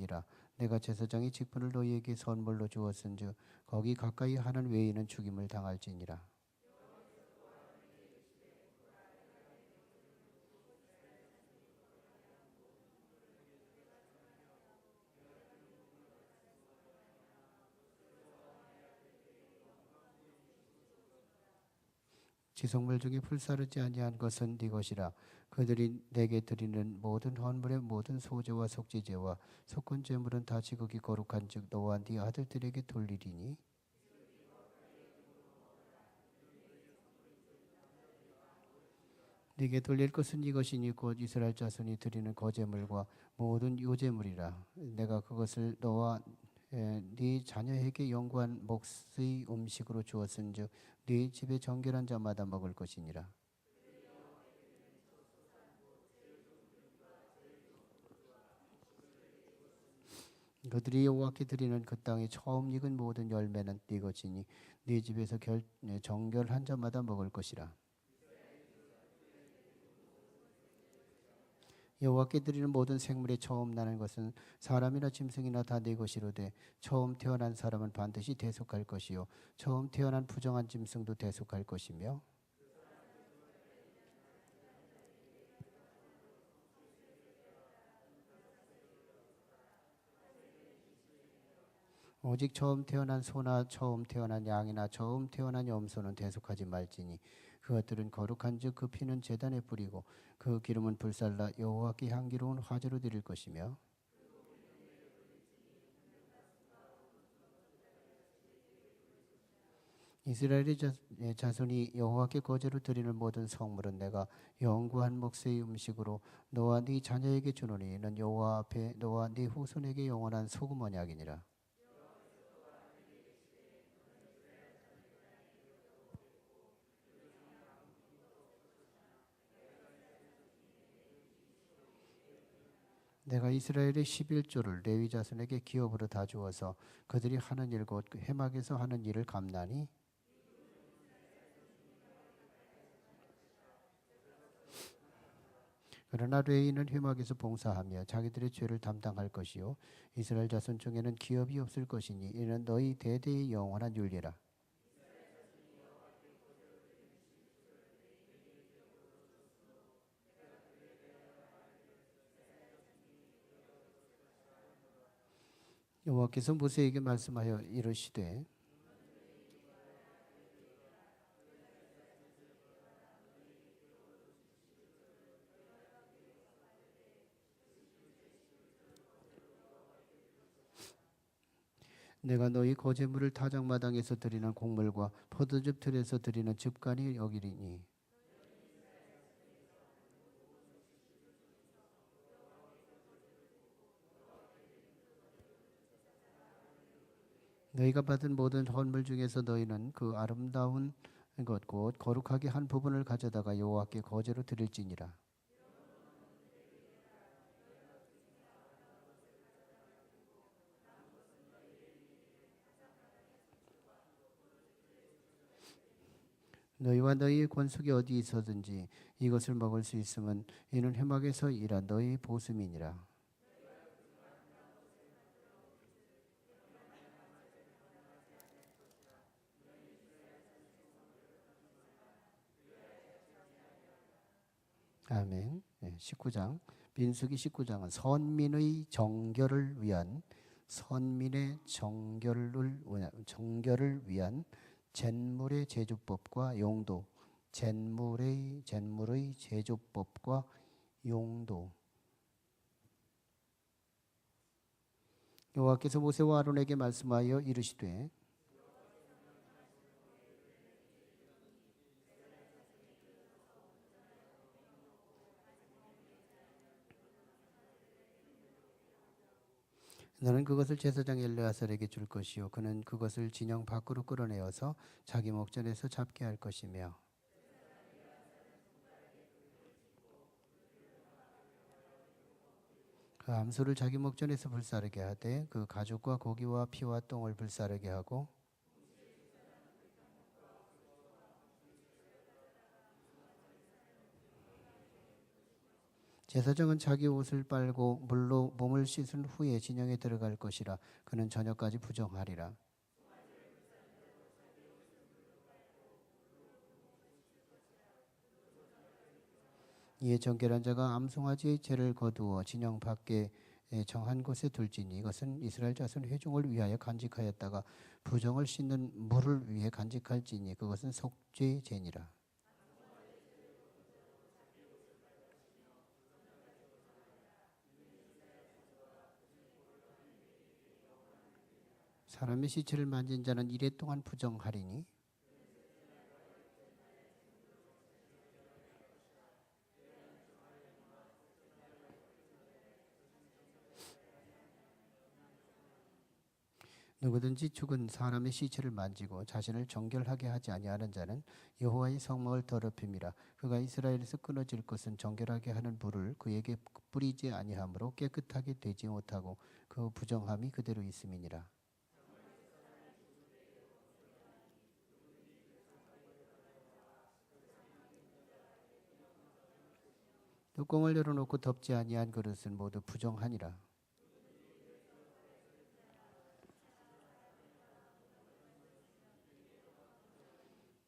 죽이라. 내가 제사장의 직분을 너희에게 선물로 주었은즉 거기 가까이 하는 외에는 죽임을 당할지니라. 지성물 중에 불사르지 아니한 것은 네 것이라. 그들이 내게 드리는 모든 헌물의 모든 소제와 속죄제와 속건 제물은 다 지극히 거룩한즉 너와 네 아들들에게 돌리리니 네게 돌릴 것은 이것이니 곧 이스라엘 자손이 드리는 거제물과 모든 요제물이라. 내가 그것을 너와 네 자녀에게 영구한 몫의 음식으로 주었은즉 네 집에 정결한 자마다 먹을 것이니라. 그들이 여호와께 드리는 그 땅에 처음 익은 모든 열매는 네 것이니 네 집에서 정결한 자마다 먹을 것이라. 여호와께 드리는 모든 생물의 처음 나는 것은 사람이나 짐승이나 다 네 것이로되 처음 태어난 사람은 반드시 대속할 것이요 처음 태어난 부정한 짐승도 대속할 것이며 오직 처음 태어난 소나 처음 태어난 양이나 처음 태어난 염소는 대속하지 말지니 그것들은 거룩한즉 그 피는 제단에 뿌리고 그 기름은 불살라 여호와께 향기로운 화제로 드릴 것이며 이스라엘의 자손이 여호와께 거제로 드리는 모든 성물은 내가 영구한 몫의 음식으로 너와 네 자녀에게 주노니 이는 여호와 앞에 너와 네 후손에게 영원한 소금 언약이니라. 내가 이스라엘의 11조를 레위 자손에게 기업으로 다 주어서 그들이 하는 일 곧 해막에서 하는 일을 감나니 그러나 레위는 회막에서 봉사하며 자기들의 죄를 담당할 것이요 이스라엘 자손 중에는 기업이 없을 것이니 이는 너희 대대의 영원한 율례라. 여호와께서 모세에게 말씀하여 이르시되 내가 너희 거제물을 타작마당에서 드리는 곡물과 포도즙 틀에서 드리는 즙간이 여기리니 너희가 받은 모든 헌물 중에서 너희는 그 아름다운 것 곧 거룩하게 한 부분을 가져다가 여호와께 거제로 드릴지니라. 너희와 너희의 권속이 어디 있어든지 이것을 먹을 수 있으면 이는 회막에서 일한 너희의 보습이니라. 아멘. 19장 민수기 19장은 선민의 정결을 위한 잿물의 제조법과 용도, 잿물의 제조법과 용도. 여호와께서 모세와 아론에게 말씀하여 이르시되 너는 그것을 제사장 엘르아살에게 줄 것이요 그는 그것을 진영 밖으로 끌어내어서 자기 목전에서 잡게 할 것이며 그 암소를 자기 목전에서 불사르게 하되 그 가죽과 고기와 피와 똥을 불사르게 하고 제사장은 자기 옷을 빨고 물로 몸을 씻은 후에 진영에 들어갈 것이라. 그는 저녁까지 부정하리라. 이에 정결한 자가 암송아지의 죄를 거두어 진영 밖에 정한 곳에 둘지니 이것은 이스라엘 자손 회중을 위하여 간직하였다가 부정을 씻는 물을 위해 간직할지니 그것은 속죄제니라. 사람의 시체를 만진 자는 이래 동안 부정하리니 누구든지 죽은 사람의 시체를 만지고 자신을 정결하게 하지 아니하는 자는 여호와의 성막을 더럽힘이라. 그가 이스라엘에서 끊어질 것은 정결하게 하는 불을 그에게 뿌리지 아니하므로 깨끗하게 되지 못하고 그 부정함이 그대로 있음이니라. 뚜껑을 열어놓고 덮지 아니한 그릇은 모두 부정하니라.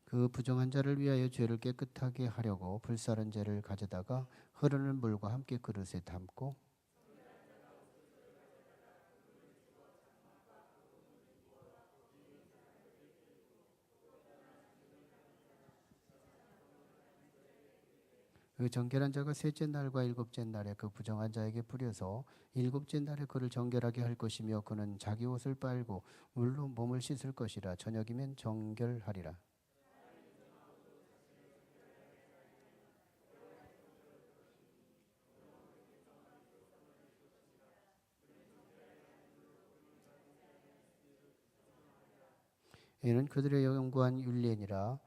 그 부정한 자를 위하여 죄를 깨끗하게 하려고 불사른 죄를 가져다가 흐르는 물과 함께 그릇에 담고 그 정결한 자가 셋째 날과 일곱째 날에 그 부정한 자에게 뿌려서 일곱째 날에 그를 정결하게 할 것이며 그는 자기 옷을 빨고 물로 몸을 씻을 것이라. 저녁이면 정결하리라. 이는 그들의 영구한 율례니라.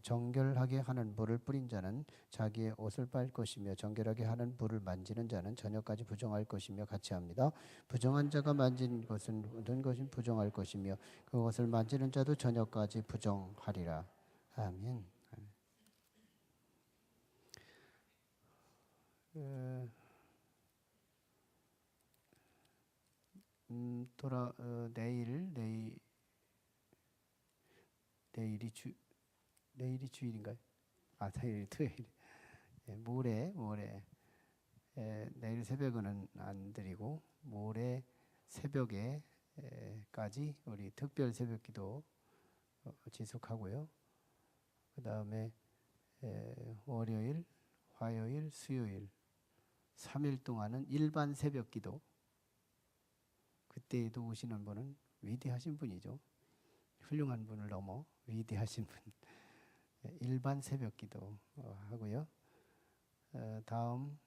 정결하게 하는 불을 뿌린 자는 자기의 옷을 빨 것이며 정결하게 하는 불을 만지는 자는 저녁까지 부정할 것이며 같이 합니다. 부정한 자가 만진 것은 모든 것이 부정할 것이며 그것을 만지는 자도 저녁까지 부정하리라. 아멘. 내일이 주일인가요? 내일 토요일. 모레 내일 새벽은 안 드리고 모레 새벽에까지 우리 특별 새벽기도 지속하고요. 그 다음에 월요일, 화요일, 수요일 3일 동안은 일반 새벽기도. 그때에도 오시는 분은 위대하신 분이죠. 훌륭한 분을 넘어 위대하신 분. 일반 새벽기도 하고요. 다음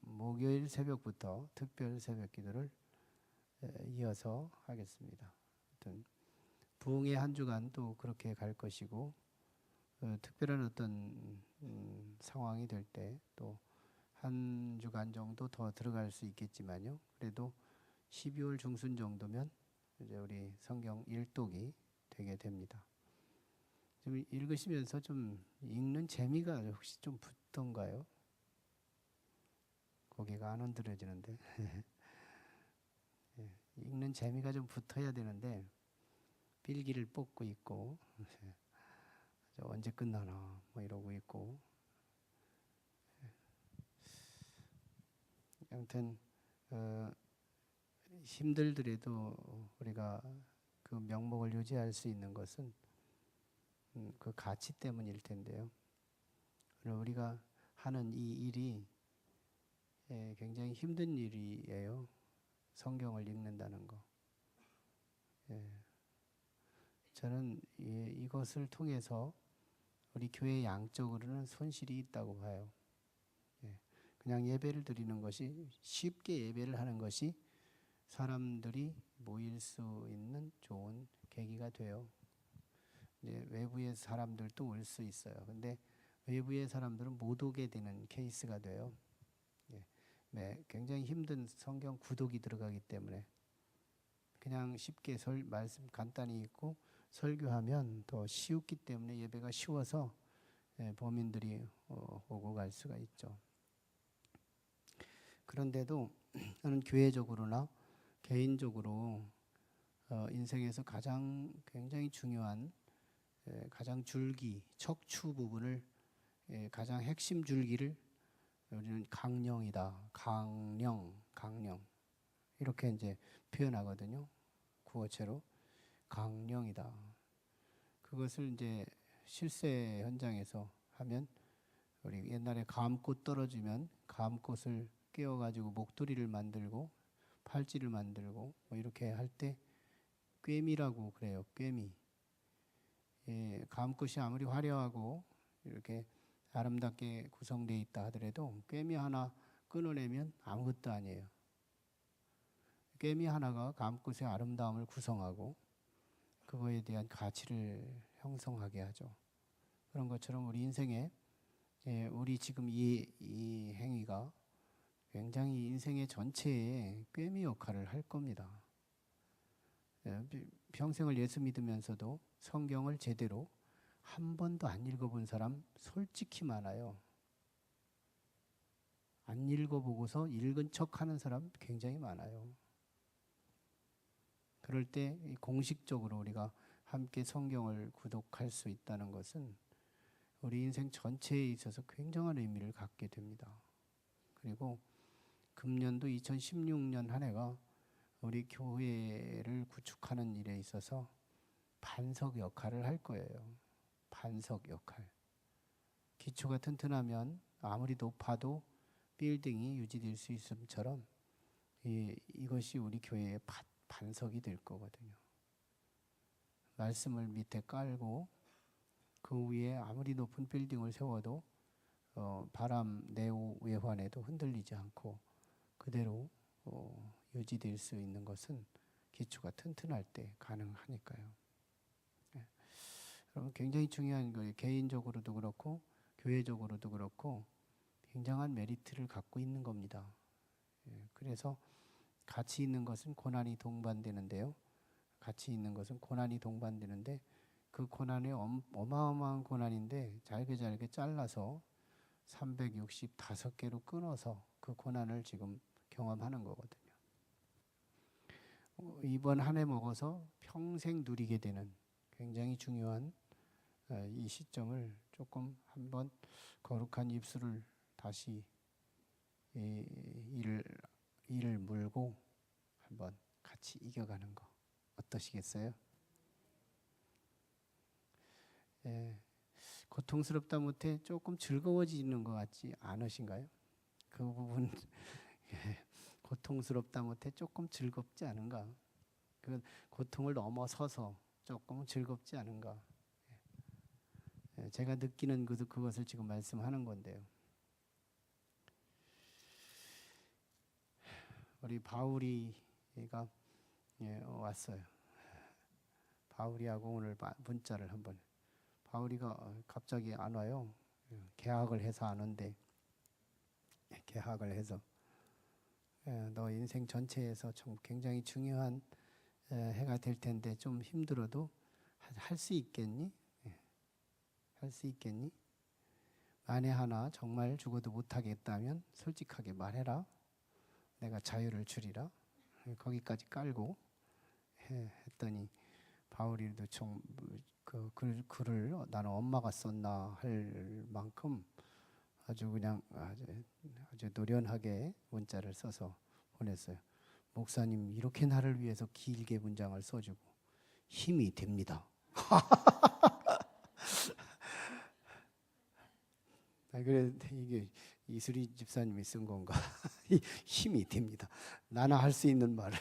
목요일 새벽부터 특별 새벽기도를 이어서 하겠습니다. 하여튼 부흥의 한 주간 또 그렇게 갈 것이고 특별한 어떤 상황이 될 때 또 한 주간 정도 더 들어갈 수 있겠지만요. 그래도 12월 중순 정도면 이제 우리 성경 일독이 되게 됩니다. 좀 읽으시면서 좀 읽는 재미가 혹시 좀 붙던가요? 고개가 안 흔들어지는데 읽는 재미가 좀 붙어야 되는데 필기를 뽑고 있고 언제 끝나나 뭐 이러고 있고 아무튼 힘들더라도 우리가 그 명목을 유지할 수 있는 것은 그 가치 때문일 텐데요. 우리가 하는 이 일이 굉장히 힘든 일이에요. 성경을 읽는다는 거. 저는 이것을 통해서 우리 교회 양적으로는 손실이 있다고 봐요. 그냥 예배를 드리는 것이 쉽게 예배를 하는 것이 사람들이 모일 수 있는 좋은 계기가 돼요. 외부의 사람들도 올 수 있어요. 근데 외부의 사람들은 못 오게 되는 케이스가 돼요. 굉장히 힘든 성경 구독이 들어가기 때문에 그냥 쉽게 말씀 간단히 읽고 설교하면 더 쉬웠기 때문에 예배가 쉬워서 범인들이 오고 갈 수가 있죠. 그런데도 저는 교회적으로나 개인적으로 인생에서 가장 굉장히 중요한 가장 줄기, 척추 부분을 가장 핵심 줄기를 우리는 강령이다. 강령 이렇게 이제 표현하거든요. 구어체로 강령이다. 그것을 이제 실세 현장에서 하면 우리 옛날에 감꽃 떨어지면 감꽃을 깨워가지고 목도리를 만들고 팔찌를 만들고 뭐 이렇게 할 때 꿰미라고 그래요. 꿰미. 감꽃이 아무리 화려하고 이렇게 아름답게 구성되어 있다 하더라도 꿰미 하나 끊어내면 아무것도 아니에요. 꿰미 하나가 감꽃의 아름다움을 구성하고 그거에 대한 가치를 형성하게 하죠. 그런 것처럼 우리 인생에 우리 지금 이 행위가 굉장히 인생의 전체에 꿰미 역할을 할 겁니다. 평생을 예수 믿으면서도 성경을 제대로 한 번도 안 읽어본 사람 솔직히 많아요. 안 읽어보고서 읽은 척하는 사람 굉장히 많아요. 그럴 때 공식적으로 우리가 함께 성경을 구독할 수 있다는 것은 우리 인생 전체에 있어서 굉장한 의미를 갖게 됩니다. 그리고 금년도 2016년 한 해가 우리 교회를 구축하는 일에 있어서 반석 역할을 할 거예요. 반석 역할. 기초가 튼튼하면 아무리 높아도 빌딩이 유지될 수 있음처럼 이것이 우리 교회의 반석이 될 거거든요. 말씀을 밑에 깔고 그 위에 아무리 높은 빌딩을 세워도 바람 내후 외환에도 흔들리지 않고 그대로 유지될 수 있는 것은 기초가 튼튼할 때 가능하니까요. 여러분 굉장히 중요한 거예요. 개인적으로도 그렇고 교회적으로도 그렇고 굉장한 메리트를 갖고 있는 겁니다. 그래서 가치 있는 것은 고난이 동반되는데요. 가치 있는 것은 고난이 동반되는데 그 고난이 어마어마한 고난인데 잘게 잘라서 365개로 끊어서 그 고난을 지금 경험하는 거거든요. 이번 한 해 먹어서 평생 누리게 되는 굉장히 중요한 이 시점을 조금 한번 거룩한 입술을 다시 이를 물고 한번 같이 이겨가는 거 어떠시겠어요? 고통스럽다 못해 조금 즐거워지는 것 같지 않으신가요? 그 부분 고통스럽다 못해 조금 즐겁지 않은가? 그 고통을 넘어서서 조금 즐겁지 않은가? 제가 느끼는 그것을 지금 말씀하는 건데요. 우리 바울이가 왔어요. 바울이하고 오늘 문자를 한번. 바울이가 갑자기 안 와요. 개학을 해서 안 온대. 개학을 해서 너 인생 전체에서 좀 굉장히 중요한 해가 될 텐데 좀 힘들어도 할 수 있겠니? 할 수 있겠니? 만에 하나 정말 죽어도 못하겠다면 솔직하게 말해라. 내가 자유를 주리라. 거기까지 깔고 했더니 바울이도 좀 그 글을 나는 엄마가 썼나 할 만큼 아주 그냥 아주 노련하게 문자를 써서 보냈어요. 목사님 이렇게 나를 위해서 길게 문장을 써주고 힘이 됩니다. 그래 이게 이수리 집사님이 쓴 건가? 힘이 됩니다. 나나 할 수 있는 말을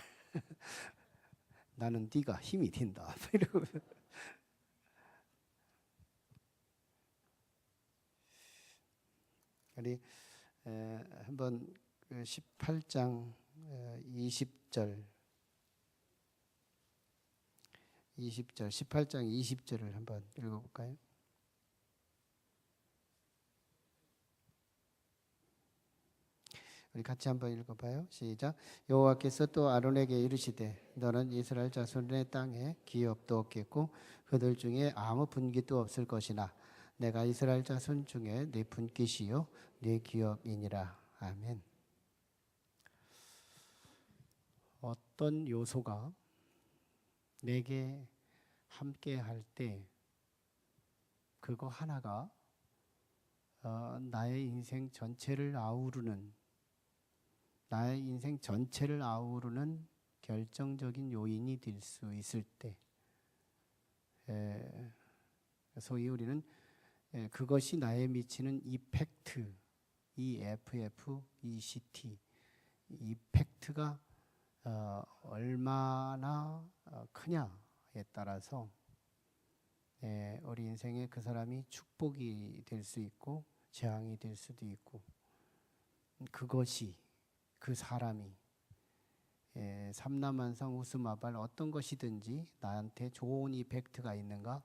나는 네가 힘이 된다. 이러고 우리 한번 18장 20절 18장 20절을 한번 읽어볼까요? 우리 같이 한번 읽어봐요. 시작. 여호와께서 또 아론에게 이르시되 너는 이스라엘 자손의 땅에 기업도 없겠고 그들 중에 아무 분깃도 없을 것이나 내가 이스라엘 자손 중에 네 분깃이요 네 기업이니라. 아멘. 어떤 요소가 내게 함께 할 때 그거 하나가 나의 인생 전체를 아우르는 결정적인 요인이 될 수 있을 때, 소위 우리는 그것이 나에 미치는 이펙트, EFF, ECT, 이펙트가 얼마나 크냐에 따라서 우리 인생에 그 사람이 축복이 될 수 있고 재앙이 될 수도 있고, 그것이, 그 사람이 삼라만상 우스마발 어떤 것이든지 나한테 좋은 이펙트가 있는가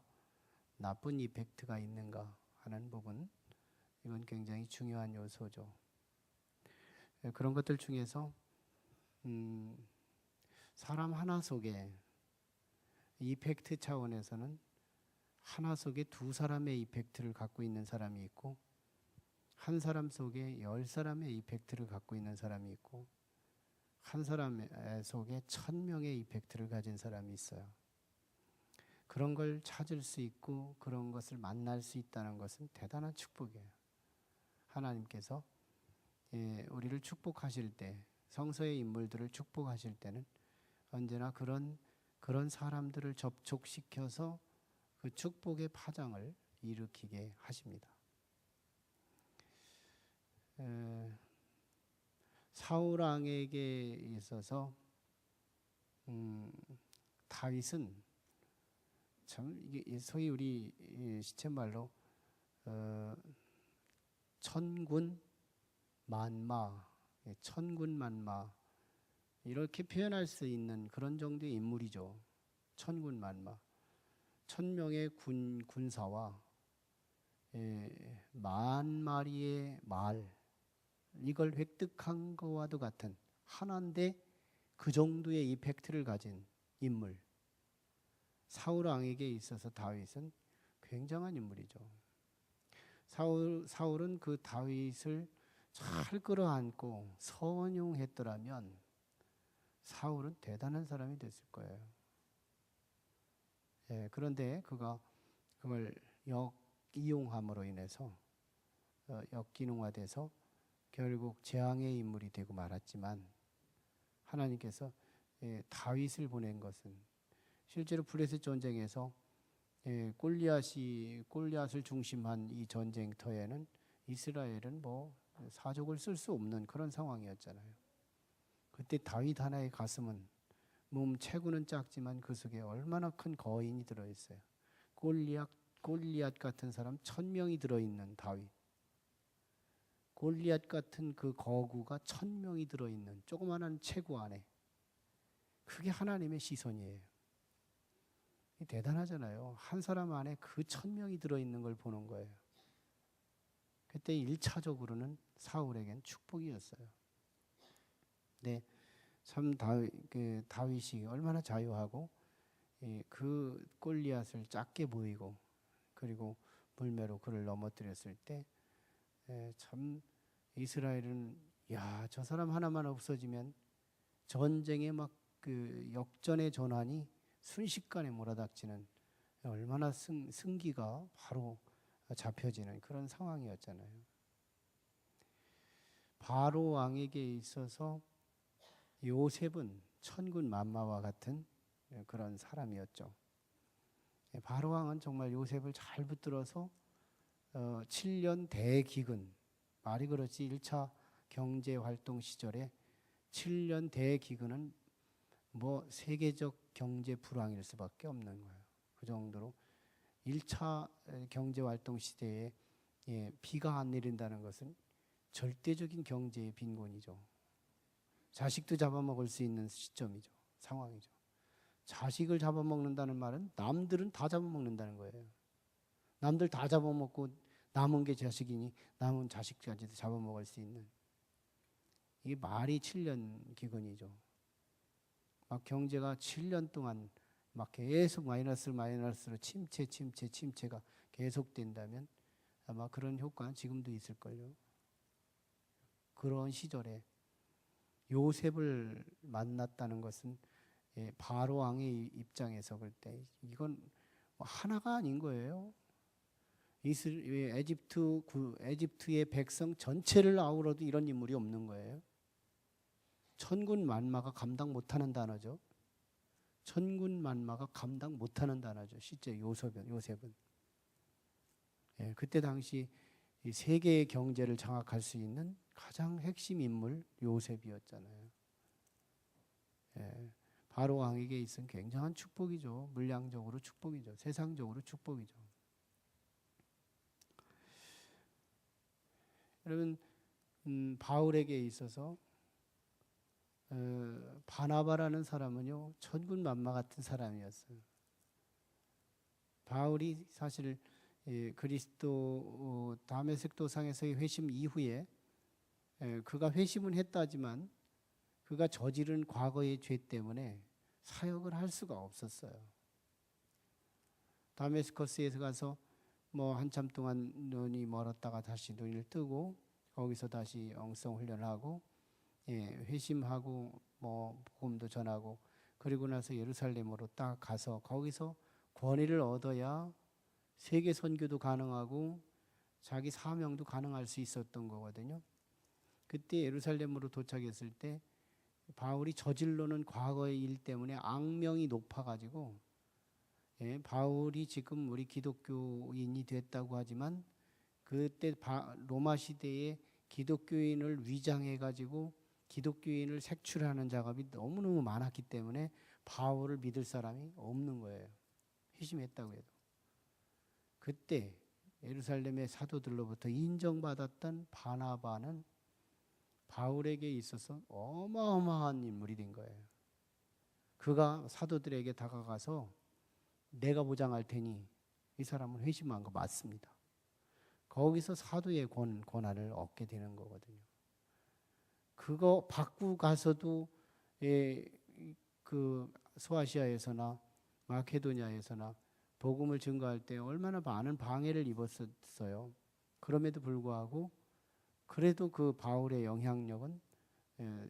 나쁜 이펙트가 있는가 하는 부분, 이건 굉장히 중요한 요소죠. 그런 것들 중에서 사람 하나 속에 이펙트 차원에서는 하나 속에 두 사람의 이펙트를 갖고 있는 사람이 있고, 한 사람 속에 10사람의 이펙트를 갖고 있는 사람이 있고, 한 사람 속에 1000명의 이펙트를 가진 사람이 있어요. 그런 걸 찾을 수 있고 그런 것을 만날 수 있다는 것은 대단한 축복이에요. 하나님께서 우리를 축복하실 때, 성서의 인물들을 축복하실 때는 언제나 그런 사람들을 접촉시켜서 그 축복의 파장을 일으키게 하십니다. 사울 왕에게 있어서 다윗은 참 이게 소위 우리 시쳇말로 천군 만마 이렇게 표현할 수 있는 그런 정도의 인물이죠. 천군 만마, 1000명의 군사와 10,000마리의 말, 이걸 획득한 것과도 같은 하나인데 그 정도의 이펙트를 가진 인물, 사울 왕에게 있어서 다윗은 굉장한 인물이죠. 사울은 그 다윗을 잘 끌어안고 선용했더라면 사울은 대단한 사람이 됐을 거예요. 그런데 그걸 역이용함으로 인해서 역기능화돼서 결국 재앙의 인물이 되고 말았지만, 하나님께서 다윗을 보낸 것은 실제로 블레셋 전쟁에서 골리앗을 중심한 이 전쟁터에는 이스라엘은 사족을 쓸 수 없는 그런 상황이었잖아요. 그때 다윗 하나의 가슴은 체구는 작지만 그 속에 얼마나 큰 거인이 들어있어요. 골리앗 같은 사람 1000명이 들어있는 다윗, 골리앗 같은 그 거구가 1000명이 들어있는 조그마한 체구 안에, 그게 하나님의 시선이에요. 대단하잖아요. 한 사람 안에 그 1000명이 들어있는 걸 보는 거예요. 그때 1차적으로는 사울에겐 축복이었어요. 네, 참 다윗이 얼마나 자유하고 그 골리앗을 작게 보이고, 그리고 물매로 그를 넘어뜨렸을 때 참 이스라엘은 저 사람 하나만 없어지면 전쟁에 그 역전의 전환이 순식간에 몰아닥치는, 얼마나 승기가 바로 잡혀지는 그런 상황이었잖아요. 바로 왕에게 있어서 요셉은 천군 만마와 같은 그런 사람이었죠. 바로 왕은 정말 요셉을 잘 붙들어서 7년 대기근, 말이 그렇지 1차 경제활동 시절에 7년 대기근은 세계적 경제 불황일 수밖에 없는 거예요. 그 정도로 1차 경제활동 시대에 비가 안 내린다는 것은 절대적인 경제의 빈곤이죠. 자식도 잡아먹을 수 있는 시점이죠. 상황이죠. 자식을 잡아먹는다는 말은 남들은 다 잡아먹는다는 거예요. 남들 다 잡아먹고 남은 게 자식이니 남은 자식까지도 잡아먹을 수 있는, 이게 말이 7년 기근이죠. 경제가 7년 동안 계속 마이너스로 침체가 계속된다면 아마 그런 효과는 지금도 있을걸요. 그런 시절에 요셉을 만났다는 것은 바로 왕의 입장에서 볼 때 이건 하나가 아닌 거예요. 에집트의 백성 전체를 아우러도 이런 인물이 없는 거예요. 천군 만마가 감당 못하는 단어죠. 천군 만마가 감당 못하는 단어죠. 실제 요셉은. 그때 당시 이 세계의 경제를 장악할 수 있는 가장 핵심 인물 요셉이었잖아요. 바로 왕에게 있은 굉장한 축복이죠. 물량적으로 축복이죠. 세상적으로 축복이죠. 여러분, 바울에게 있어서 바나바라는 사람은요, 천군만마 같은 사람이었어요. 바울이 사실 그리스도 다메섹 도상에서의 회심 이후에 그가 회심은 했다지만 그가 저지른 과거의 죄 때문에 사역을 할 수가 없었어요. 다메스커스에서 가서 뭐 한참 동안 눈이 멀었다가 다시 눈을 뜨고 거기서 다시 영성 훈련하고 회심하고 뭐 복음도 전하고 그리고 나서 예루살렘으로 딱 가서 거기서 권위를 얻어야 세계 선교도 가능하고 자기 사명도 가능할 수 있었던 거거든요. 그때 예루살렘으로 도착했을 때 바울이 저질러는 과거의 일 때문에 악명이 높아가지고 바울이 지금 우리 기독교인이 됐다고 하지만 그때 로마 시대에 기독교인을 위장해가지고 기독교인을 색출하는 작업이 너무너무 많았기 때문에 바울을 믿을 사람이 없는 거예요. 회심했다고 해도. 그때 예루살렘의 사도들로부터 인정받았던 바나바는 바울에게 있어서 어마어마한 인물이 된 거예요. 그가 사도들에게 다가가서 내가 보장할 테니 이 사람은 회심한 거 맞습니다. 거기서 사도의 권한을 얻게 되는 거거든요. 그거 받고 가서도 그 소아시아에서나 마케도니아에서나 복음을 증거할 때 얼마나 많은 방해를 입었었어요. 그럼에도 불구하고 그래도 그 바울의 영향력은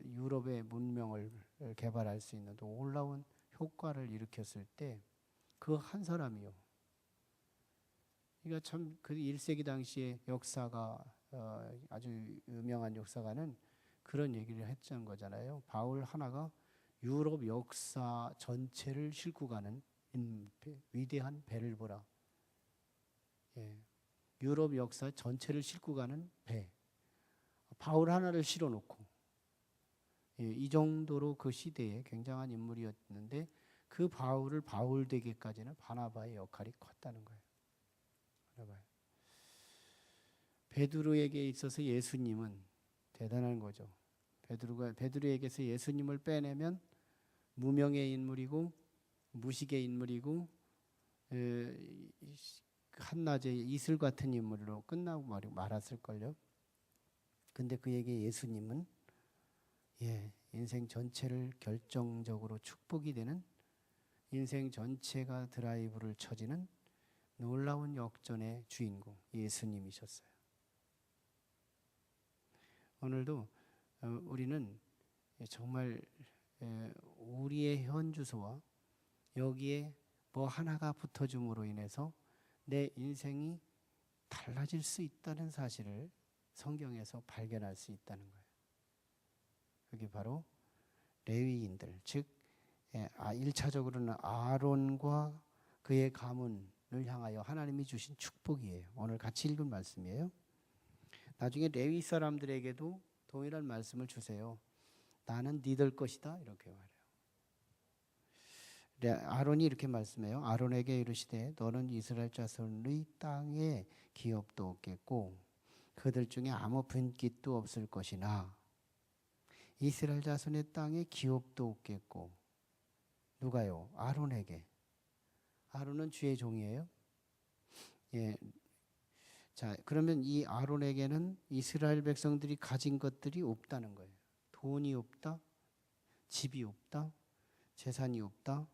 유럽의 문명을 개발할 수 있는 놀라운 효과를 일으켰을 때 그 한 사람이요. 그러니까 참 그 1세기 당시의 역사가 아주 유명한 역사가는 그런 얘기를 했던 거잖아요. 바울 하나가 유럽 역사 전체를 싣고 가는 위대한 배를 보라. 유럽 역사 전체를 싣고 가는 배. 바울 하나를 실어놓고 이 정도로 그 시대에 굉장한 인물이었는데 그 바울을 바울 되기까지는 바나바의 역할이 컸다는 거예요. 베드로에게 있어서 예수님은 대단한 거죠. 베드로에게서 예수님을 빼내면 무명의 인물이고 무식의 인물이고 한낮의 이슬 같은 인물로 끝나고 말았을걸요. 근데 그에게 예수님은 인생 전체를 결정적으로 축복이 되는 인생 전체가 드라이브를 쳐지는 놀라운 역전의 주인공 예수님이셨어요. 오늘도 우리는 정말 우리의 현 주소와 여기에 뭐 하나가 붙어줌으로 인해서 내 인생이 달라질 수 있다는 사실을 성경에서 발견할 수 있다는 거예요. 그게 바로 레위인들, 즉 1차적으로는 아론과 그의 가문을 향하여 하나님이 주신 축복이에요. 오늘 같이 읽은 말씀이에요. 나중에 레위 사람들에게도 동일한 말씀을 주세요. 나는 니들 것이다 이렇게 말해요. 아론이 이렇게 말씀해요. 아론에게 이르시되 너는 이스라엘 자손의 땅에 기업도 없겠고 그들 중에 아무 분깃도 없을 것이나 이스라엘 자손의 땅에 기업도 없겠고 누가요? 아론에게. 아론은 주의 종이에요. 자, 그러면 이 아론에게는 이스라엘 백성들이 가진 것들이 없다는 거예요. 돈이 없다, 집이 없다, 재산이 없다,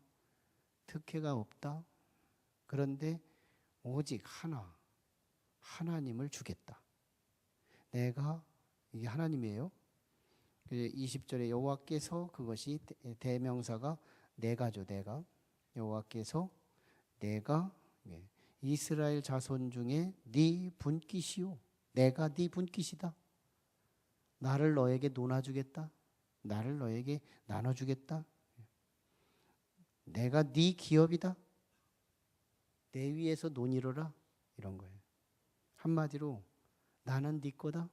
특혜가 없다. 그런데 오직 하나님을 주겠다. 내가, 이게 하나님이에요. 20절에 여호와께서, 그것이 대명사가 내가죠. 내가, 여호와께서 내가 이스라엘 자손 중에 네 분깃이요, 내가 네 분깃이다. 나를 너에게 논아주겠다. 나를 너에게 나눠주겠다. 내가 네 기업이다. 내 위에서 논이로라. 이런 거예요. 한마디로 나는 네 거다.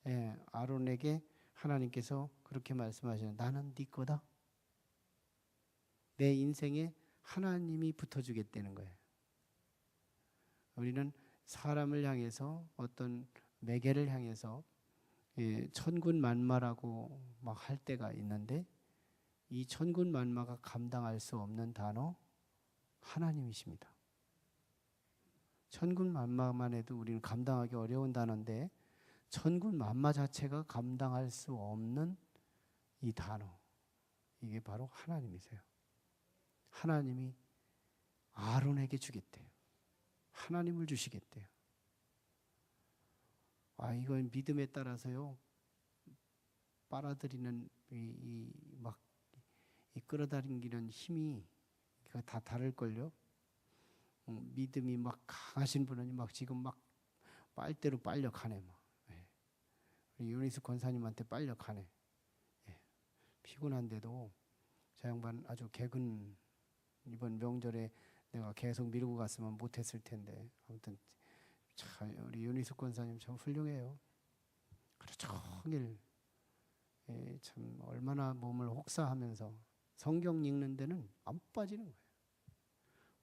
예, 아론에게 하나님께서 그렇게 말씀하시는, 나는 네 거다. 내 인생에 하나님이 붙어주겠다는 거예요. 우리는 사람을 향해서, 어떤 매개를 향해서 천군만마라고 막 할 때가 있는데, 이 천군만마가 감당할 수 없는 단어 하나님이십니다. 천군만마만 해도 우리는 감당하기 어려운 단어인데, 천군만마 자체가 감당할 수 없는 이 단어, 이게 바로 하나님이세요. 하나님이 아론에게 주겠대요. 하나님을 주시겠대요. 이건 믿음에 따라서요, 빨아들이는 막 끌어당기는 힘이 다 다를걸요. 믿음이 막 강하신 분은 막 지금 막 빨대로 빨려가네. 막. 우리 유니스 권사님한테 빨려가네. 피곤한데도 저 양반 아주 개근, 이번 명절에 내가 계속 미루고 갔으면 못했을 텐데, 아무튼 참 우리 유니스 권사님 참 훌륭해요. 하루 종일 참 얼마나 몸을 혹사하면서 성경 읽는 데는 안 빠지는 거예요.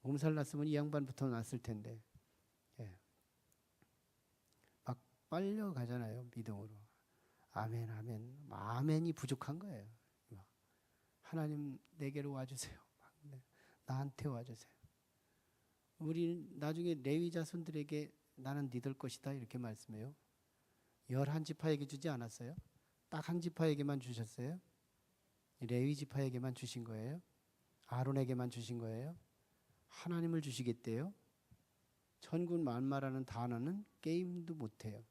몸살 났으면 이 양반부터 났을 텐데, 막 빨려가잖아요, 믿음으로. 아멘, 아멘. 아멘이 부족한 거예요. 하나님 내게로 와주세요. 나한테 와주세요. 우리 나중에 레위 자손들에게 나는 니들 것이다 이렇게 말씀해요. 11지파에게 주지 않았어요? 딱 한 지파에게만 주셨어요? 레위 지파에게만 주신 거예요? 아론에게만 주신 거예요? 하나님을 주시겠대요? 천군만마라는 단어는 게임도 못해요.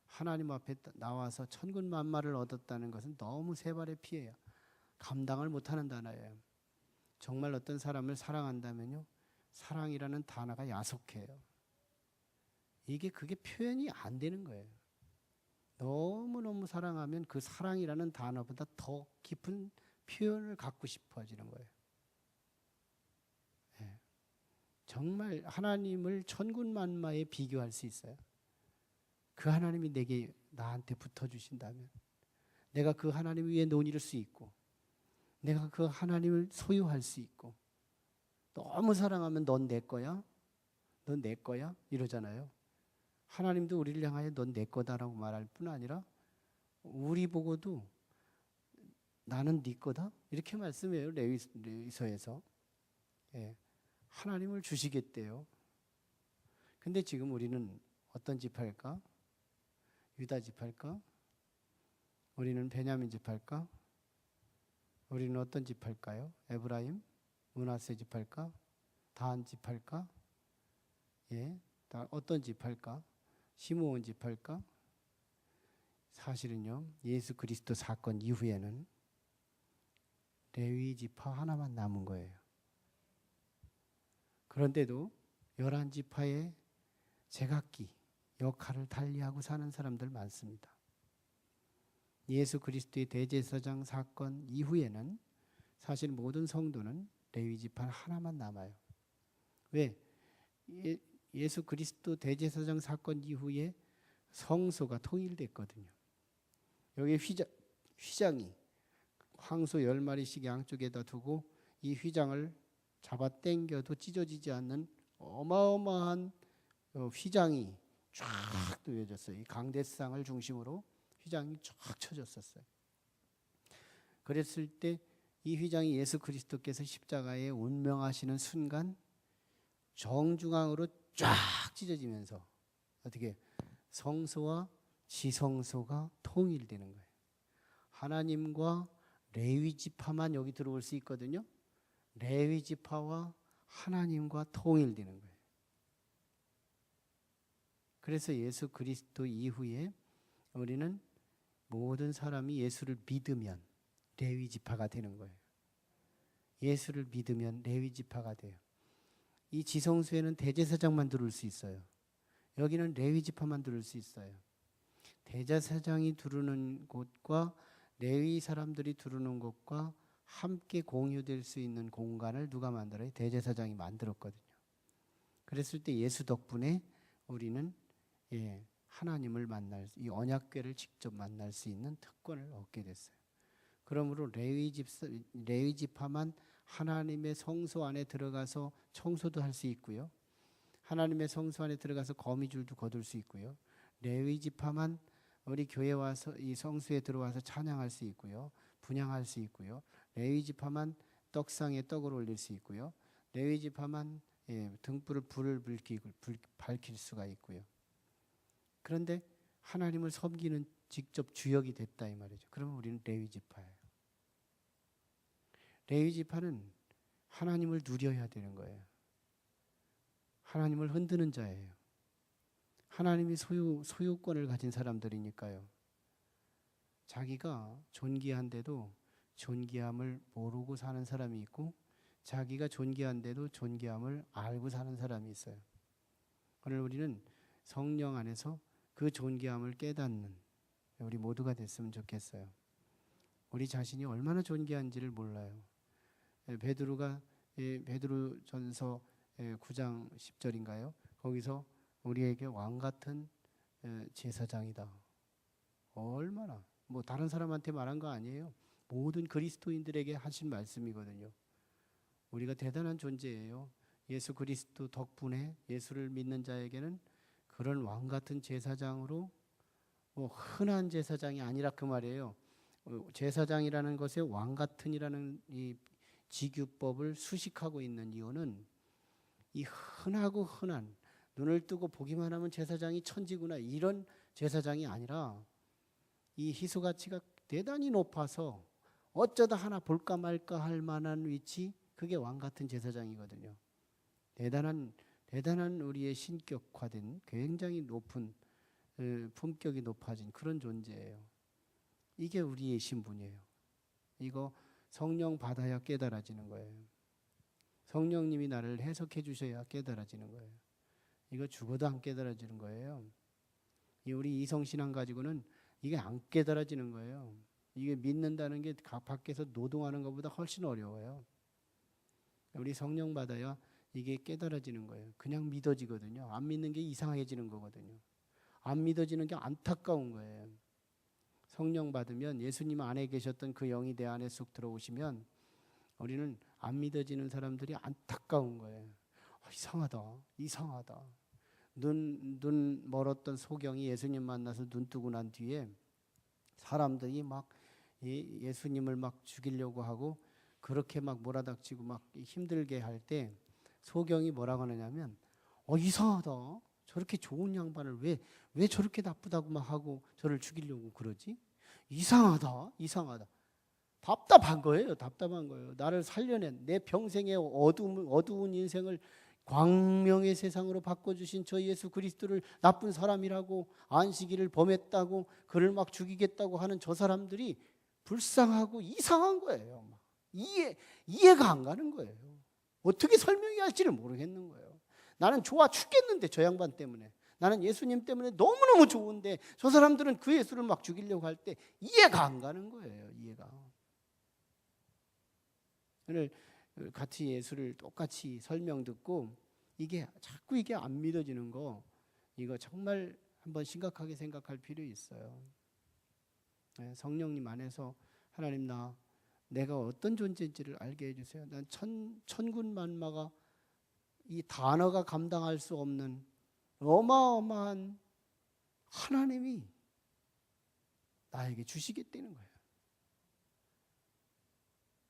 하나님 앞에 나와서 천군만마를 얻었다는 것은 너무 세 발의 피해야. 감당을 못하는 단어예요. 정말 어떤 사람을 사랑한다면요, 사랑이라는 단어가 야속해요. 그게 표현이 안 되는 거예요. 너무너무 사랑하면 그 사랑이라는 단어보다 더 깊은 표현을 갖고 싶어지는 거예요. 정말 하나님을 천군만마에 비교할 수 있어요. 그 하나님이 나한테 붙어주신다면, 내가 그 하나님 위에 논의할 수 있고, 내가 그 하나님을 소유할 수 있고, 너무 사랑하면 넌 내 거야? 넌 내 거야? 이러잖아요. 하나님도 우리를 향하여 넌 내 거다라고 말할 뿐 아니라 우리 보고도 나는 네 거다? 이렇게 말씀해요. 레위서에서. 하나님을 주시겠대요. 근데 지금 우리는 어떤 지파일까? 유다 지파일까? 우리는 베냐민 지파일까? 우리는 어떤 지파일까요? 에브라임? 므낫세 지파일까? 단 지파일까? 어떤 지파일까? 시므온 지파일까? 사실은요, 예수 그리스도 사건 이후에는 레위 지파 하나만 남은 거예요. 그런데도 11지파의 제각기 역할을 달리하고 사는 사람들 많습니다. 예수 그리스도의 대제사장 사건 이후에는 사실 모든 성도는 레위 지파 하나만 남아요. 왜? 예수 그리스도 대제사장 사건 이후에 성소가 통일됐거든요. 여기 휘장이 황소 10마리씩 양쪽에다 두고 이 휘장을 잡아 당겨도 찢어지지 않는 어마어마한 휘장이 쫙 놓여졌어요. 이 강대상을 중심으로 휘장이 쫙 쳐졌었어요. 그랬을 때 이 휘장이 예수 그리스도께서 십자가에 운명하시는 순간 정중앙으로 쫙 찢어지면서 어떻게 성소와 지성소가 통일되는 거예요. 하나님과 레위 지파만 여기 들어올 수 있거든요. 레위 지파와 하나님과 통일되는 거예요. 그래서 예수 그리스도 이후에 우리는 모든 사람이 예수를 믿으면 레위 지파가 되는 거예요. 예수를 믿으면 레위 지파가 돼요. 이 지성소에는 대제사장만 들어올 수 있어요. 여기는 레위 지파만 들어올 수 있어요. 대제사장이 두르는 곳과 레위 사람들이 두르는 곳과 함께 공유될 수 있는 공간을 누가 만들어요? 대제사장이 만들었거든요. 그랬을 때 예수 덕분에 우리는 하나님을 만날, 이 언약궤를 직접 만날 수 있는 특권을 얻게 됐어요. 그러므로 레위 지파만 하나님의 성소 안에 들어가서 청소도 할 수 있고요. 하나님의 성소 안에 들어가서 거미줄도 거둘 수 있고요. 레위 지파만 우리 교회 와서 이 성소에 들어와서 찬양할 수 있고요. 분향할 수 있고요. 레위 지파만 떡상에 떡을 올릴 수 있고요. 레위 지파만 등불을 불을 밝힐 수가 있고요. 그런데 하나님을 섬기는 직접 주역이 됐다 이 말이죠. 그러면 우리는 레위 지파예요. 레위 지파는 하나님을 누려야 되는 거예요. 하나님을 흔드는 자예요. 하나님이 소유권을 가진 사람들이니까요. 자기가 존귀한데도 존귀함을 모르고 사는 사람이 있고, 자기가 존귀한데도 존귀함을 알고 사는 사람이 있어요. 오늘 우리는 성령 안에서 그 존귀함을 깨닫는 우리 모두가 됐으면 좋겠어요. 우리 자신이 얼마나 존귀한지를 몰라요. 베드로전서 9장 10절인가요? 거기서 우리에게 왕 같은 제사장이다. 얼마나 다른 사람한테 말한 거 아니에요. 모든 그리스도인들에게 하신 말씀이거든요. 우리가 대단한 존재예요. 예수 그리스도 덕분에 예수를 믿는 자에게는 그런 왕 같은 제사장으로, 흔한 제사장이 아니라 그 말이에요. 제사장이라는 것에 왕 같은이라는 이 직유법을 수식하고 있는 이유는 이 흔하고 흔한, 눈을 뜨고 보기만 하면 제사장이 천지구나, 이런 제사장이 아니라 이 희소 가치가 대단히 높아서 어쩌다 하나 볼까 말까 할 만한 위치, 그게 왕 같은 제사장이거든요. 대단한 우리의 신격화된 굉장히 높은 품격이 높아진 그런 존재예요. 이게 우리의 신분이에요. 이거 성령 받아야 깨달아지는 거예요. 성령님이 나를 해석해 주셔야 깨달아지는 거예요. 이거 죽어도 안 깨달아지는 거예요. 우리 이성신앙 가지고는 이게 안 깨달아지는 거예요. 이게 믿는다는 게 밖에서 노동하는 것보다 훨씬 어려워요. 우리 성령 받아야 이게 깨달아지는 거예요. 그냥 믿어지거든요. 안 믿는 게 이상해지는 거거든요. 안 믿어지는 게 안타까운 거예요. 성령 받으면 예수님 안에 계셨던 그 영이 내 안에 쑥 들어오시면 우리는 안 믿어지는 사람들이 안타까운 거예요. 이상하다. 눈 멀었던 소경이 예수님 만나서 눈 뜨고 난 뒤에 사람들이 막 예수님을 막 죽이려고 하고 그렇게 막 몰아닥치고 막 힘들게 할 때 소경이 뭐라고 하느냐면 이상하다. 저렇게 좋은 양반을 왜 저렇게 나쁘다고 막 하고 저를 죽이려고 그러지? 이상하다. 답답한 거예요. 나를 살려낸, 내 평생의 어두운 인생을 광명의 세상으로 바꿔주신 저 예수 그리스도를 나쁜 사람이라고, 안식일을 범했다고, 그를 막 죽이겠다고 하는 저 사람들이 불쌍하고 이상한 거예요. 이해가 안 가는 거예요. 어떻게 설명해야 할지를 모르겠는 거예요. 나는 좋아 죽겠는데 저 양반 때문에, 나는 예수님 때문에 너무너무 좋은데 저 사람들은 그 예수를 막 죽이려고 할 때 이해가 안 가는 거예요. 이해가. 오늘 같이 예수를 똑같이 설명 듣고 자꾸 이게 안 믿어지는 거, 이거 정말 한번 심각하게 생각할 필요 있어요. 성령님 안에서 하나님, 내가 어떤 존재인지를 알게 해주세요. 난 천군만마가 이 단어가 감당할 수 없는 어마어마한 하나님이 나에게 주시겠다는 거예요.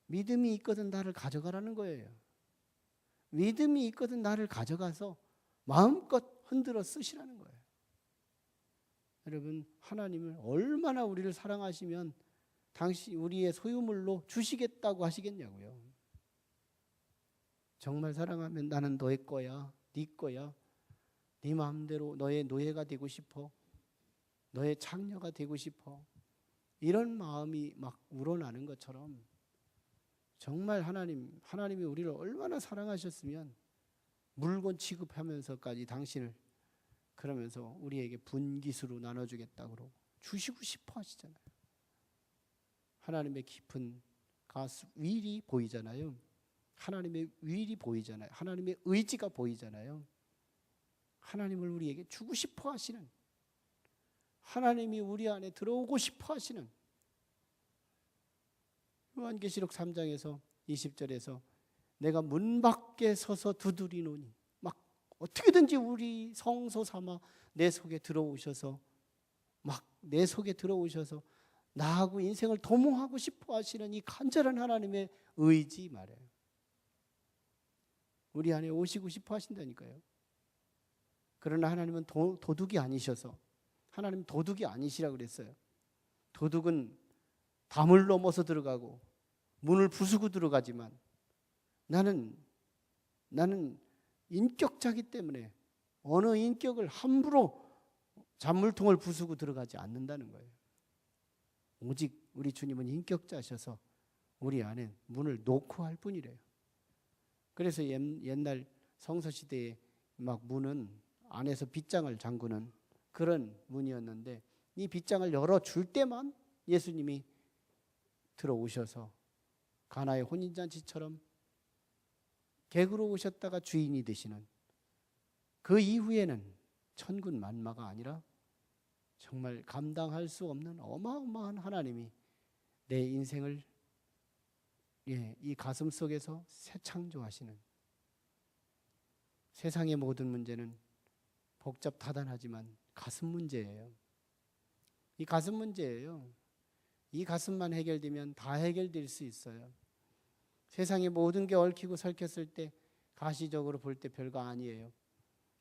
믿음이 있거든 나를 가져가라는 거예요. 믿음이 있거든 나를 가져가서 마음껏 흔들어 쓰시라는 거예요. 여러분, 하나님은 얼마나 우리를 사랑하시면 당신 우리의 소유물로 주시겠다고 하시겠냐고요. 정말 사랑하면 나는 너의 거야, 네 거야, 네 마음대로 너의 노예가 되고 싶어, 너의 창녀가 되고 싶어, 이런 마음이 막 우러나는 것처럼 정말 하나님이 우리를 얼마나 사랑하셨으면 물건 취급하면서까지 당신을 그러면서 우리에게 분깃으로 나눠주겠다 그러고 주시고 싶어 하시잖아요. 하나님의 깊은 윌이 보이잖아요. 하나님의 윌이 보이잖아요. 하나님의 의지가 보이잖아요. 하나님을 우리에게 주고 싶어 하시는, 하나님이 우리 안에 들어오고 싶어 하시는, 요한계시록 3장에서 20절에서 내가 문 밖에 서서 두드리노니, 막 어떻게든지 우리 성소 삼아 내 속에 들어오셔서 나하고 인생을 도모하고 싶어 하시는 이 간절한 하나님의 의지 말이에요. 우리 안에 오시고 싶어 하신다니까요. 그러나 하나님은 도둑이 아니셔서, 하나님 도둑이 아니시라 그랬어요. 도둑은 담을 넘어서 들어가고 문을 부수고 들어가지만 나는 인격자기 때문에 어느 인격을 함부로 잔물통을 부수고 들어가지 않는다는 거예요. 오직 우리 주님은 인격자셔서 우리 안에 문을 놓고 할 뿐이래요. 그래서 옛날 성서시대에 막 문은 안에서 빗장을 잠그는 그런 문이었는데, 이 빗장을 열어줄 때만 예수님이 들어오셔서 가나의 혼인잔치처럼 객으로 오셨다가 주인이 되시는, 그 이후에는 천군 만마가 아니라 정말 감당할 수 없는 어마어마한 하나님이 내 인생을 이 가슴 속에서 새 창조하시는, 세상의 모든 문제는 복잡다단하지만 가슴 문제예요. 이 가슴 문제예요. 이 가슴만 해결되면 다 해결될 수 있어요. 세상의 모든 게 얽히고 설켰을 때 가시적으로 볼 때 별거 아니에요.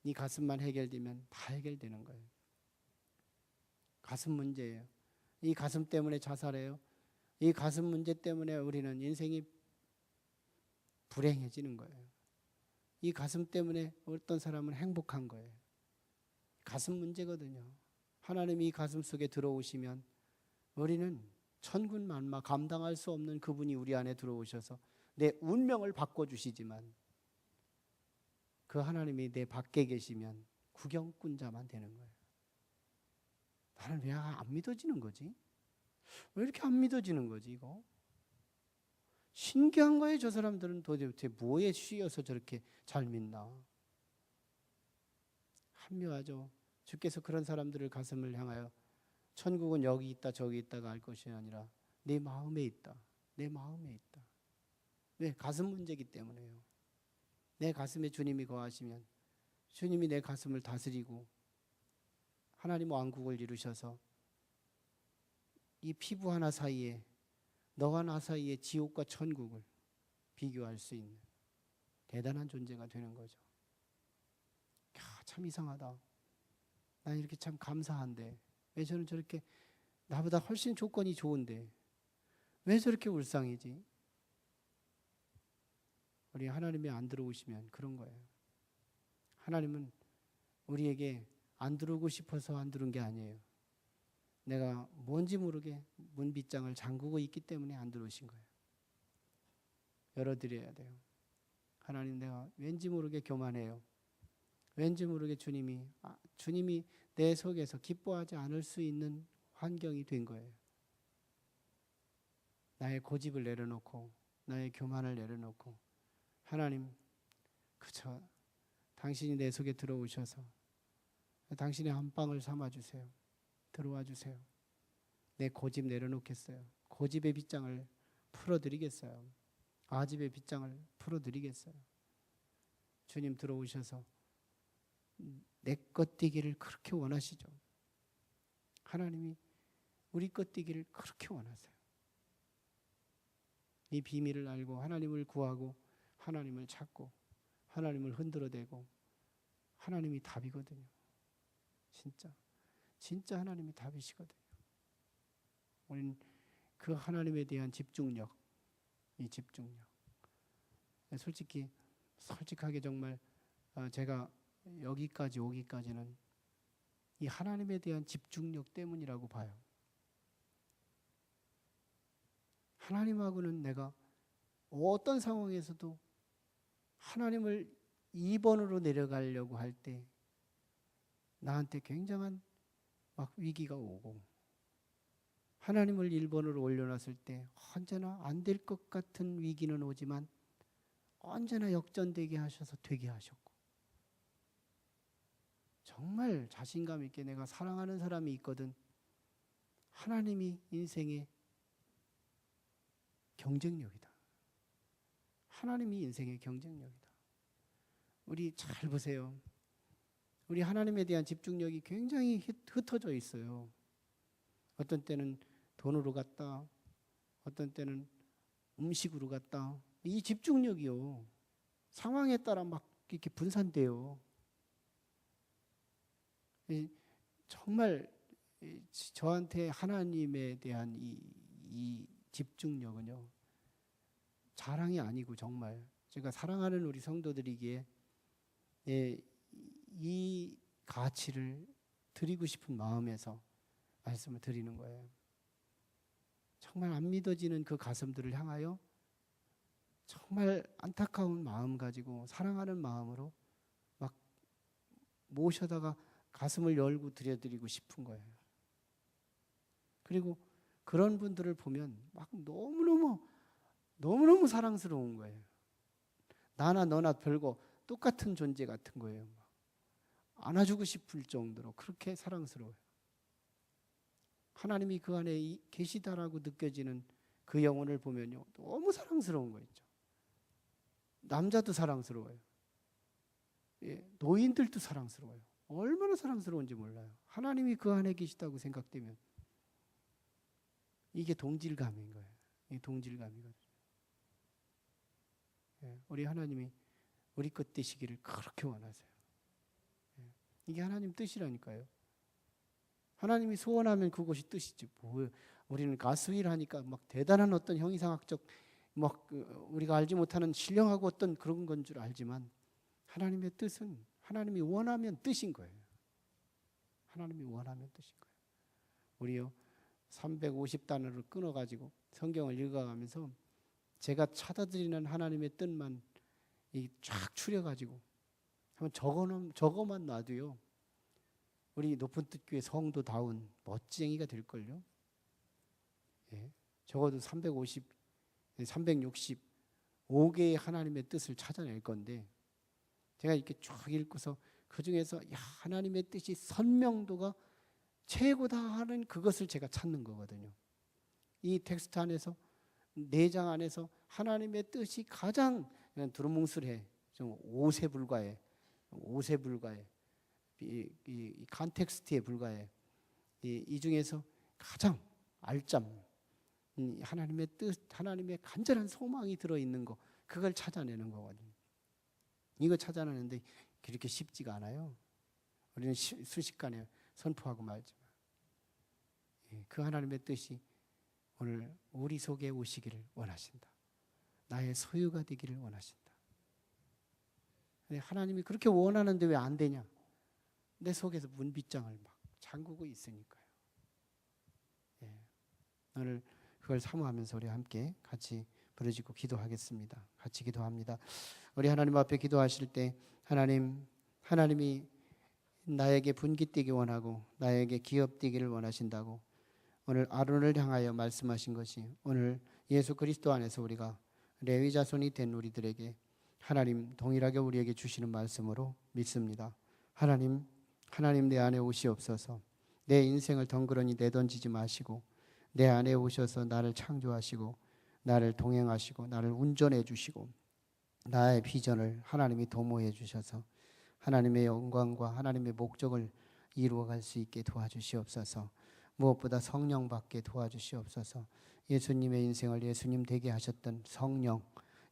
이 가슴만 해결되면 다 해결되는 거예요. 가슴 문제예요. 이 가슴 때문에 자살해요. 이 가슴 문제 때문에 우리는 인생이 불행해지는 거예요. 이 가슴 때문에 어떤 사람은 행복한 거예요. 가슴 문제거든요. 하나님이 이 가슴 속에 들어오시면 우리는 천군 만마 감당할 수 없는 그분이 우리 안에 들어오셔서 내 운명을 바꿔주시지만, 그 하나님이 내 밖에 계시면 구경꾼자만 되는 거예요. 나는 왜 안 믿어지는 거지? 왜 이렇게 안 믿어지는 거지 이거? 신기한 거예요. 저 사람들은 도대체 뭐에 쉬어서 저렇게 잘 믿나? 한묘하죠. 주께서 그런 사람들을 가슴을 향하여 천국은 여기 있다 저기 있다가 할 것이 아니라 내 마음에 있다. 내 마음에 있다. 왜? 가슴 문제이기 때문에요. 내 가슴에 주님이 거하시면 주님이 내 가슴을 다스리고 하나님 왕국을 이루셔서 이 피부 하나 사이에, 너와 나 사이에 지옥과 천국을 비교할 수 있는 대단한 존재가 되는 거죠. 참 이상하다. 난 이렇게 참 감사한데 왜 저는 저렇게 나보다 훨씬 조건이 좋은데 왜 저렇게 울상이지? 우리 하나님이 안 들어오시면 그런 거예요. 하나님은 우리에게 안 들어오고 싶어서 안 들어온 게 아니에요. 내가 뭔지 모르게 문빗장을 잠그고 있기 때문에 안 들어오신 거예요. 열어드려야 돼요. 하나님, 내가 왠지 모르게 교만해요. 왠지 모르게 주님이 내 속에서 기뻐하지 않을 수 있는 환경이 된 거예요. 나의 고집을 내려놓고 나의 교만을 내려놓고, 하나님, 그저 당신이 내 속에 들어오셔서 당신의 한방을 삼아주세요. 들어와 주세요. 내 고집 내려놓겠어요. 고집의 빗장을 풀어드리겠어요. 아집의 빗장을 풀어드리겠어요. 주님 들어오셔서 내 것 되기를 그렇게 원하시죠. 하나님이 우리 것 되기를 그렇게 원하세요. 이 비밀을 알고 하나님을 구하고 하나님을 찾고 하나님을 흔들어대고, 하나님이 답이거든요. 진짜 하나님이 답이시거든요. 우리는 그 하나님에 대한 집중력, 이 집중력. 솔직하게 정말 제가 여기까지 오기까지는 이 하나님에 대한 집중력 때문이라고 봐요. 하나님하고는 내가 어떤 상황에서도 하나님을 2번으로 내려가려고 할 때 나한테 굉장한 막 위기가 오고, 하나님을 1번으로 올려놨을 때 언제나 안 될 것 같은 위기는 오지만 언제나 역전되게 하셔서 되게 하셨고, 정말 자신감 있게 내가 사랑하는 사람이 있거든. 하나님이 인생의 경쟁력이다. 하나님이 인생의 경쟁력이다. 우리 잘 보세요. 우리 하나님에 대한 집중력이 굉장히 흩어져 있어요. 어떤 때는 돈으로 갔다, 어떤 때는 음식으로 갔다. 이 집중력이요, 상황에 따라 막 이렇게 분산돼요. 정말 저한테 하나님에 대한 이 집중력은요, 자랑이 아니고 정말 제가 사랑하는 우리 성도들이기에 이 가치를 드리고 싶은 마음에서 말씀을 드리는 거예요. 정말 안 믿어지는 그 가슴들을 향하여 정말 안타까운 마음 가지고 사랑하는 마음으로 막 모셔다가 가슴을 열고 드려드리고 싶은 거예요. 그리고 그런 분들을 보면 막 너무너무 사랑스러운 거예요. 나나 너나 별거 똑같은 존재 같은 거예요. 안아주고 싶을 정도로 그렇게 사랑스러워요. 하나님이 그 안에 계시다라고 느껴지는 그 영혼을 보면요, 너무 사랑스러운 거 있죠. 남자도 사랑스러워요. 노인들도 사랑스러워요. 얼마나 사랑스러운지 몰라요. 하나님이 그 안에 계시다고 생각되면 이게 동질감인 거예요. 이 동질감이거든요. 우리 하나님이 우리 것 되시기를 그렇게 원하세요. 이게 하나님 뜻이라니까요. 하나님이 소원하면 그것이 뜻이지. 뭐 우리는 가스일 하니까 막 대단한 어떤 형이상학적 막 우리가 알지 못하는 신령하고 어떤 그런 건 줄 알지만, 하나님의 뜻은 하나님이 원하면 뜻인 거예요. 하나님이 원하면 뜻인 거예요. 우리요 350단어를 끊어가지고 성경을 읽어가면서 제가 찾아드리는 하나님의 뜻만 쫙 추려가지고 한번 적어만 놔도요, 우리 높은 뜻교회 성도다운 멋쟁이가 될걸요. 적어도 365개의 하나님의 뜻을 찾아낼 건데, 제가 이렇게 쭉 읽고서 그 중에서 하나님의 뜻이 선명도가 최고다 하는 그것을 제가 찾는 거거든요. 이 텍스트 안에서, 4장 안에서 하나님의 뜻이 가장 두루뭉술해, 좀 옷에 불과해. 이 컨텍스트에 불과해. 이 중에서 가장 알점, 하나님의 뜻, 하나님의 간절한 소망이 들어있는 거, 그걸 찾아내는 거거든요. 이거 찾아내는데 그렇게 쉽지가 않아요. 우리는 순식간에 선포하고 말지만, 그 하나님의 뜻이 오늘 우리 속에 오시기를 원하신다. 나의 소유가 되기를 원하신다. 근데 하나님이 그렇게 원하는데 왜 안 되냐? 내 속에서 문빗장을 막 잠그고 있으니까요. 오늘 그걸 사모하면서 우리 함께 같이 부르짖고 기도하겠습니다. 같이 기도합니다. 우리 하나님 앞에 기도하실 때 하나님이 나에게 분깃되기 원하고 나에게 기업되기를 원하신다고 오늘 아론을 향하여 말씀하신 것이 오늘 예수 그리스도 안에서 우리가 레위 자손이 된 우리들에게 하나님 동일하게 우리에게 주시는 말씀으로 믿습니다. 하나님 내 안에 오시옵소서. 내 인생을 덩그러니 내던지지 마시고 내 안에 오셔서 나를 창조하시고 나를 동행하시고 나를 운전해 주시고 나의 비전을 하나님이 도모해 주셔서 하나님의 영광과 하나님의 목적을 이루어갈 수 있게 도와주시옵소서. 무엇보다 성령 받게 도와주시옵소서. 예수님의 인생을 예수님 되게 하셨던 성령,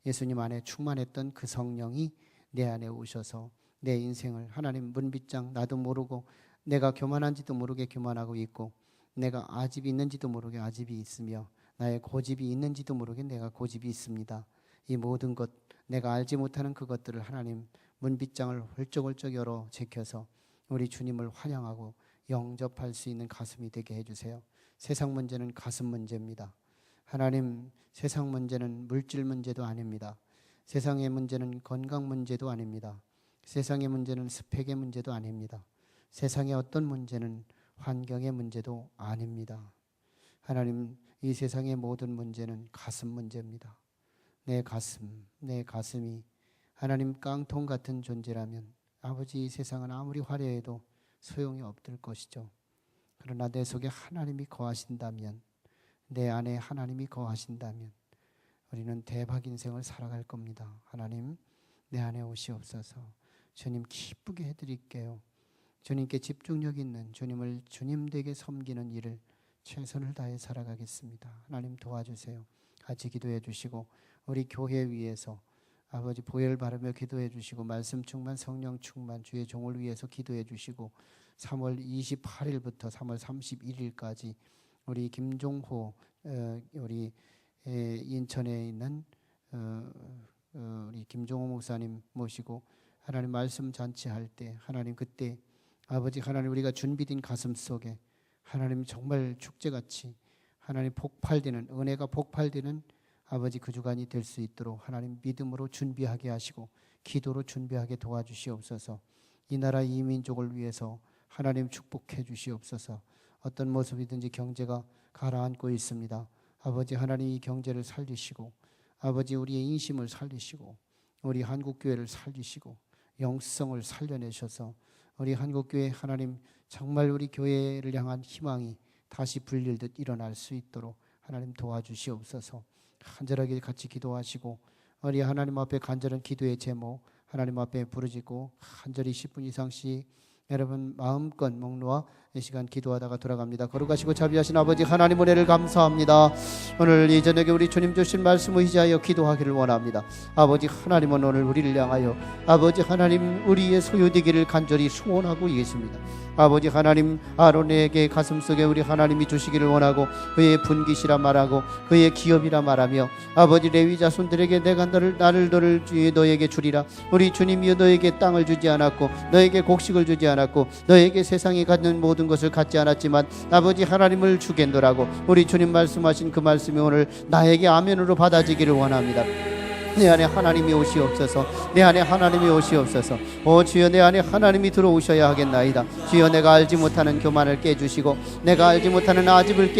예수님 안에 충만했던 그 성령이 내 안에 오셔서 내 인생을 하나님 문빗장 나도 모르고 내가 교만한지도 모르게 교만하고 있고 내가 아집이 있는지도 모르게 아집이 있으며 나의 고집이 있는지도 모르게 내가 고집이 있습니다. 이 모든 것 내가 알지 못하는 그것들을 하나님 문빗장을 훌쩍훌쩍 열어 제켜서 우리 주님을 환영하고 영접할 수 있는 가슴이 되게 해주세요. 세상 문제는 가슴 문제입니다. 하나님, 세상 문제는 물질 문제도 아닙니다. 세상의 문제는 건강 문제도 아닙니다. 세상의 문제는 스펙의 문제도 아닙니다. 세상의 어떤 문제는 환경의 문제도 아닙니다. 하나님, 이 세상의 모든 문제는 가슴 문제입니다. 내 가슴이 하나님 깡통 같은 존재라면 아버지, 이 세상은 아무리 화려해도 소용이 없을 것이죠. 그러나 내 속에 하나님이 거하신다면, 내 안에 하나님이 거하신다면 우리는 대박 인생을 살아갈 겁니다. 하나님, 내 안에 오시옵소서. 주님, 기쁘게 해드릴게요. 주님께 집중력 있는, 주님을 주님되게 섬기는 일을 최선을 다해 살아가겠습니다. 하나님 도와주세요. 같이 기도해 주시고 우리 교회 위해서 아버지 보혈 바르며 기도해 주시고 말씀 충만, 성령 충만, 주의 종을 위해서 기도해 주시고 3월 28일부터 3월 31일까지 우리 김종호 우리 인천에 있는 우리 김종호 목사님 모시고 하나님 말씀 잔치할 때 하나님, 그때 아버지 하나님, 우리가 준비된 가슴 속에 하나님 정말 축제같이 하나님 폭발되는, 은혜가 폭발되는 아버지 그 주간이 될 수 있도록 하나님 믿음으로 준비하게 하시고 기도로 준비하게 도와주시옵소서. 이 나라 이 민족을 위해서 하나님 축복해 주시옵소서. 어떤 모습이든지 경제가 가라앉고 있습니다. 아버지 하나님, 이 경제를 살리시고 아버지 우리의 인심을 살리시고 우리 한국교회를 살리시고 영성을 살려내셔서 우리 한국교회 하나님 정말 우리 교회를 향한 희망이 다시 불릴듯 일어날 수 있도록 하나님 도와주시옵소서. 간절하게 같이 기도하시고 우리 하나님 앞에 간절한 기도의 제목 하나님 앞에 부르짖고 간절히 10분 이상씩 여러분 마음껏 목 놓아 이 시간 기도하다가 돌아갑니다. 거룩하시고 자비하신 아버지 하나님, 은혜를 감사합니다. 오늘 이 저녁에 우리 주님 주신 말씀을 의지하여 기도하기를 원합니다. 아버지 하나님은 오늘 우리를 향하여 아버지 하나님 우리의 소유되기를 간절히 소원하고 계십니다. 아버지 하나님, 아론에게 가슴속에 우리 하나님이 주시기를 원하고 그의 분깃이라 말하고 그의 기업이라 말하며 아버지 레위 자손들에게 내가 나를 너에게 주리라. 우리 주님이여 너에게 땅을 주지 않았고 너에게 곡식을 주지 않았고 너에게 세상이 갖는 모든 것을 갖지 않았지만 아버지 하나님을 주겠노라고 우리 주님 말씀하신 그 말씀이 오늘 나에게 아멘으로 받아지기를 원합니다. 내 안에 하나님이 오시옵소서. 내 안에 하나님이 오시옵소서. 오 주여, 내 안에 하나님이 들어오셔야 하겠나이다. 주여, 내가 알지 못하는 교만을 깨주시고 내가 알지 못하는 아집을